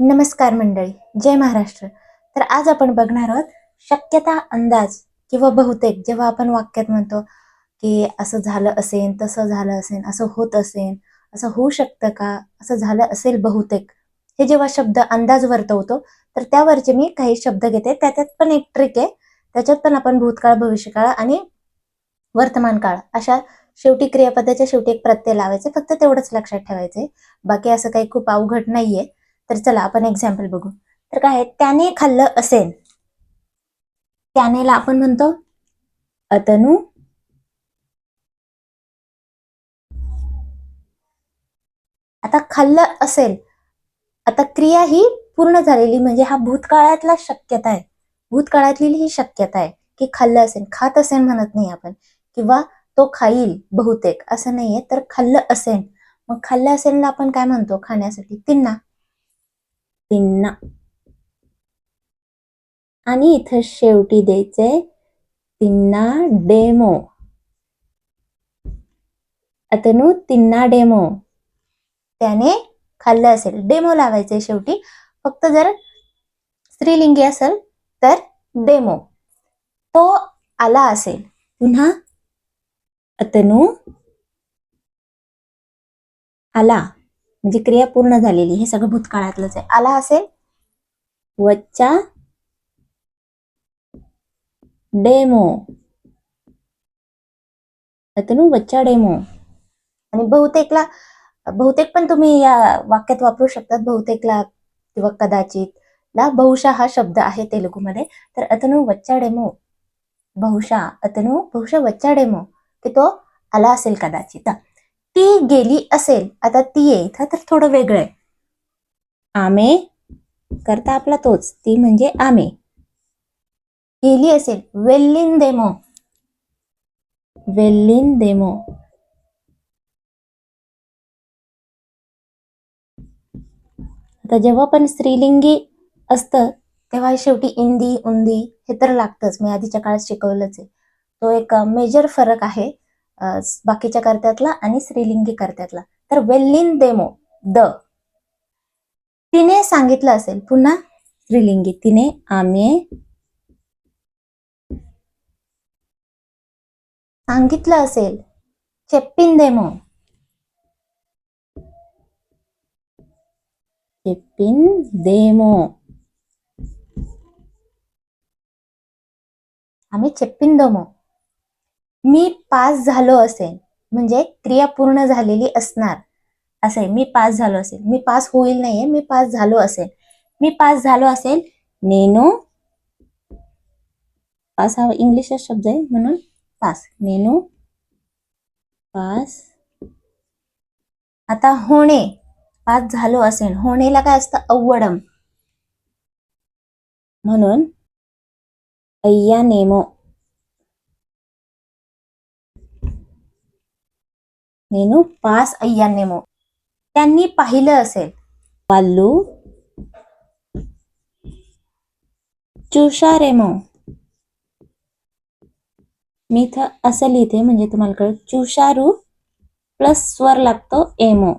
नमस्कार मंडळी, जय महाराष्ट्र. तर आज आपण बघणार आहोत शक्यता, अंदाज किंवा बहुतेक. जेव्हा आपण वाक्यात म्हणतो की असं झालं असेल, तसं झालं असेल, असं होत असेल, असं होऊ शकतं का, असं झालं असेल बहुतेक, हे जेव्हा शब्द अंदाज वर्तवतो तर त्यावरचे मी काही शब्द घेते. त्याच्यात पण एक ट्रिक आहे. त्याच्यात पण आपण भूतकाळ, भविष्यकाळ आणि वर्तमान काळ अशा शेवटी क्रियापदाच्या शेवटी एक प्रत्यय लावायचे. फक्त तेवढंच लक्षात ठेवायचंय. बाकी असं काही खूप अवघड नाहीये. तर चला आपण एक्झाम्पल बघू. तर काय आहे, त्याने खाल्लं असेल. त्यानेला आपण म्हणतो अतनु. आता खाल्लं असेल, आता क्रिया ही पूर्ण झालेली म्हणजे हा भूतकाळातला शक्यता आहे. भूतकाळातली ही शक्यता आहे की खाल्लं असेल. खात असेल म्हणत नाही आपण, किंवा तो खाईल बहुतेक असं नाहीये. तर खाल्लं असेल, मग खाल्लं असेल ना आपण काय म्हणतो खाण्यासाठी? तिन्ना. तिन्ना. आणि इथं शेवटी द्यायचंय तिन्ना डेमो. अतनु तिन्ना डेमो. त्याने खाल्लं असेल, डेमो लावायचंय शेवटी. फक्त जर स्त्रीलिंगी असेल तर डेमो. तो आला असेल, पुन्हा अतनु आला म्हणजे क्रिया पूर्ण झालेली. हे सगळं भूतकाळातलंच आहे. आला असेल, वच्चा डेमो. अतनु वच्चा डेमो. आणि बहुतेकला, बहुतेक पण तुम्ही या वाक्यात वापरू शकतात. बहुतेकला किंवा कदाचित ला बहुशा हा शब्द आहे तेलुगूमध्ये. तर अतनु वच्चा डेमो बहुशा. अतनु बहुशा वच्चा डेमो, की तो आला असेल कदाचित. ती गेली असेल. आता ती आहे इथं तर थोडं वेगळं आहे. आमे करता आपला तोच. ती म्हणजे आमे. गेली असेल, वेल्लिन डेमो. वेल्लिन डेमो. आता जेव्हा पण स्त्रीलिंगी असतं तेव्हा शेवटी इंदी, उंदी हे तर लागतंच. मी आधीच्या काळात शिकवलंच आहे. तो एक मेजर फरक आहे बाकीच्या कर्त्यातला आणि स्त्रीलिंगी कर्त्यातला. तर वेल्लिन डेमो, द. तिने सांगितलं असेल, पुन्हा स्त्रीलिंगी. तिने आम्ही सांगितलं असेल, चेप्पिन डेमो. चेप्पिन डेमो. आम्ही चेप्पिन डेमो. मी पास झालो असेल म्हणजे क्रिया पूर्ण झालेली असणार असे. मी पास झालो असेल, मी पास होईल नाहीये, मी पास झालो असेल. मी पास झालो असेल, नेनो. पास हा इंग्लिशचा शब्द आहे म्हणून पास. नेनो पास. आता होणे, पास झालो असेल. होणेला काय असतं? अव्वडम. म्हणून अय्या नेमो. नेनू पास अय्या नेमो. त्यांनी पाहिलं असेल, वाल्लू चुशारेमो. मी इथं असं लिहिते म्हणजे तुम्हाला कळेल. चुशारू प्लस स्वर लागतो एमो.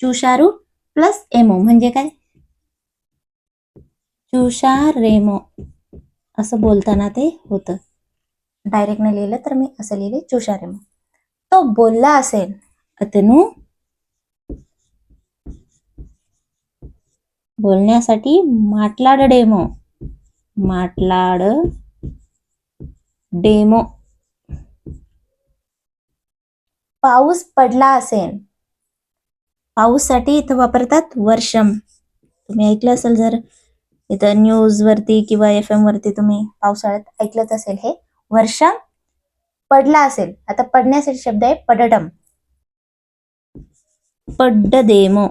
चुशारू प्लस एमो म्हणजे काय? चुशारेमो असं बोलताना ते होतं. डायरेक्ट न लिहिलं तर मी असं लिहिले चुशारेमो. तो बोलला असेल, अतनु बोलण्यासाठी माटलाड डेमो. माटलाड डेमो. पाऊस पडला असेल. पाऊससाठी इथं वापरतात वर्षम. तुम्ही ऐकलं असेल, जर इथं न्यूज वरती किंवा FM वरती तुम्ही पावसाळ्यात ऐकलंच असेल हे वर्षम. पडला असेल, आता पडण्यासाठी शब्द आहे पडडम. पड्डदेमो.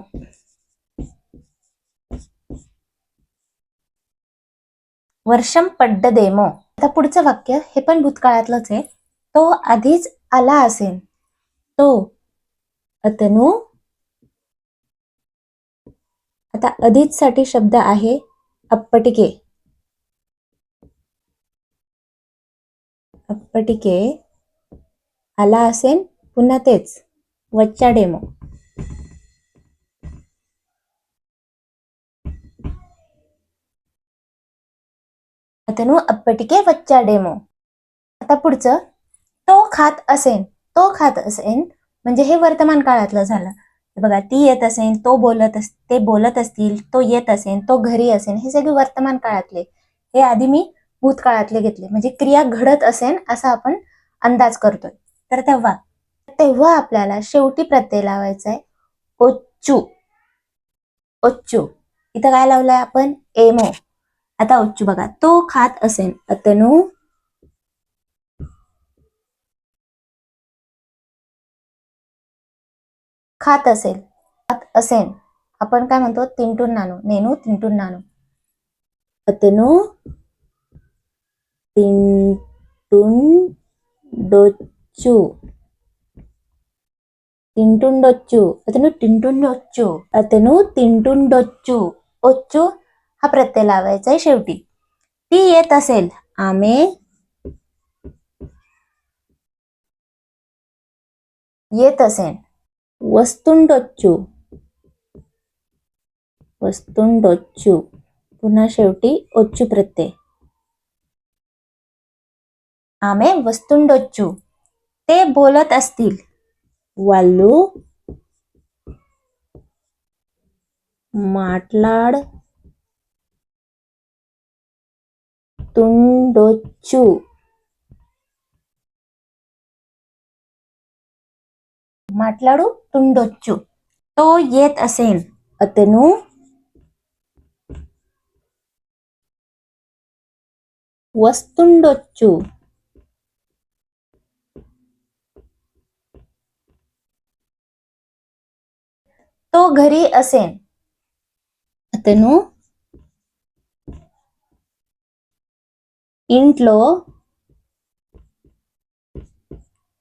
वर्षम पड्डदेमो. आता पुढचं वाक्य हे पण भूतकाळातलंच आहे. तो आधीच आला असेल. तो अतनु. आता अधिच साठी शब्द आहे अप्पटिके. अप्पटिके आला असेल, पुन्हा तेच वच्चा डेमो. అతను అప్పటికే వచ్చాడేమో. आता पुढचं, तो खात असेन. तो खात असेन म्हणजे हे वर्तमान काळातलं झालं. बघा, ती येत असेन, ते बोलत असतील, तो येत असेन, तो घरी असेन, हे सगळे वर्तमान काळातले. हे आधी मी भूतकाळातले घेतले, म्हणजे क्रिया घडत असेन असा आपण अंदाज करतोय. तर तेव्हा तेव्हा आपल्याला शेवटी प्रत्यय लावायचा आहे ओच्चू. ओच्चू. इथं काय लावलंय आपण? एमो. आता ओच्चू बघा, तो खात असेन, अतनु खात असेल. खात असेन आपण काय म्हणतो? तिंटून नानू. नेनू तिंटून नानू. अतनु तिंटून डोच्चू. तिंटुंडोच्चू. अतनु तिंटुंडोच्चू. अतनु तिंटुंडोच्चू. ओच्चू हा प्रत्यय लावायचा आहे शेवटी. ती येत असेल, आमे येत असेल. वस्तुंडोच्चू. वस्तुंडोच्चू. पुन्हा शेवटी ओच्चू प्रत्यय. आमे वस्तुंडोच्चू. ते बोलत असतील, వాళ్ళు మాట్లాడుతుండొచ్చు. మాట్లాడుతుండొచ్చు. तो येत असेल, अतनु వస్తుండొచ్చు. तो घरी असेल, అతను ఇంట్లో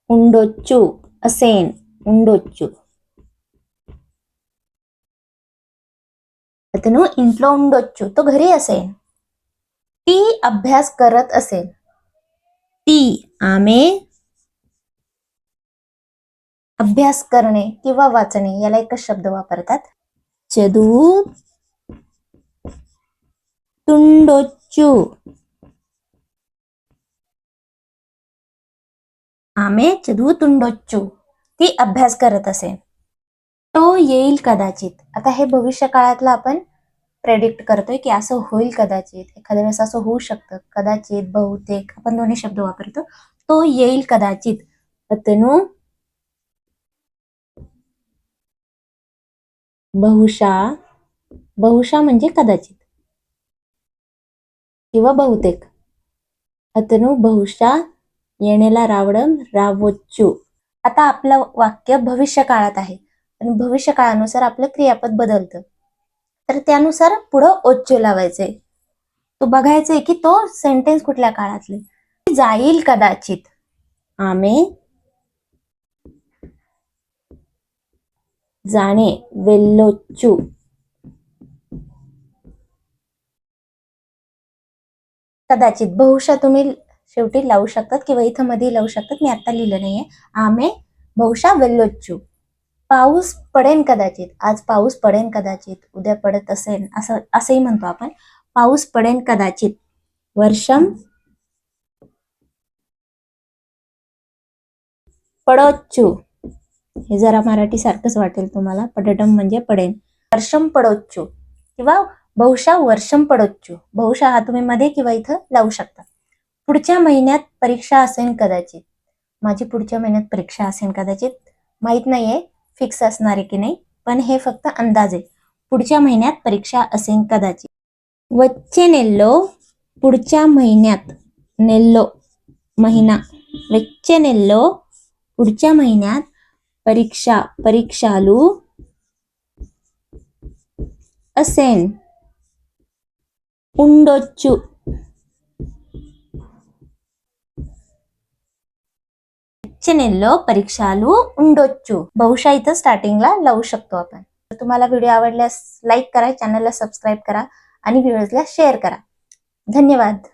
ఉండొచ్చు. असेन ఉండొచ్చు. అతను ఇంట్లో ఉండొచ్చు. तो घरी असेल. ती अभ्यास करत असेल. ती आमे अभ्यास करणे किंवा वाचणे याला एकच शब्द वापरतात. చదువుతుండొచ్చు. आमे చదువుతుండొచ్చు. ती अभ्यास करत असेल. तो येईल कदाचित. आता हे भविष्य काळातलं आपण प्रेडिक्ट करतोय की असं होईल कदाचित, एखाद्या वेळेस असं होऊ शकतं. कदाचित, बहुतेक आपण दोन्ही शब्द वापरतो. तो येईल कदाचित. अतनु बहुशा. बहुशा म्हणजे कदाचित किंवा बहुतेक. अतनु बहुशा येणेला रावडम रावोच्चू. आता आपलं वाक्य भविष्य काळात आहे आणि भविष्य काळानुसार आपलं क्रियापद बदलतं. तर त्यानुसार पुढं ओच्चू लावायचंय. तो बघायचंय की तो सेंटेन्स कुठल्या काळातले. जाईल कदाचित. आमे जाणे वेल्लोच्चू. कदाचित. बहुशा तुम्ही शेवटी लावू शकतात किंवा इथं मध्ये लावू शकतात. मी आता लिहिलं नाहीये. आमे बहुशा वेल्लोच्चू. पाऊस पडेन कदाचित. आज पाऊस पडेन कदाचित. उद्या पडत असेल असंही म्हणतो आपण. पाऊस पडेन कदाचित. वर्षम पडोच्चू. हे जरा मराठी सारखंच वाटेल तुम्हाला. पडटम म्हणजे पडेन. वर्षम पडोच्चू किंवा बहुशा वर्षम पडोच्चू. बहुशा हा तुम्ही मध्ये किंवा इथं लावू शकता. पुढच्या महिन्यात परीक्षा असेल कदाचित. माझी पुढच्या महिन्यात परीक्षा असेल कदाचित. माहित नाहीये फिक्स असणार आहे की नाही, पण हे फक्त अंदाज आहे. पुढच्या महिन्यात परीक्षा असेल कदाचित. वच्चे नेल्लो पुढच्या महिन्यात. नेल्लो महिना. वच्चे नेल्लो पुढच्या महिन्यात परीक्षा परीक्षालू असेन ఉండొచ్చు. వచ్చే నెలలో परीक्षालू ఉండొచ్చు. बहुशा इथं स्टार्टिंगला लावू शकतो आपण. तुम्हाला व्हिडिओ आवडल्यास लाईक करा, चॅनलला सबस्क्राईब करा आणि व्हिडिओला शेअर करा. धन्यवाद.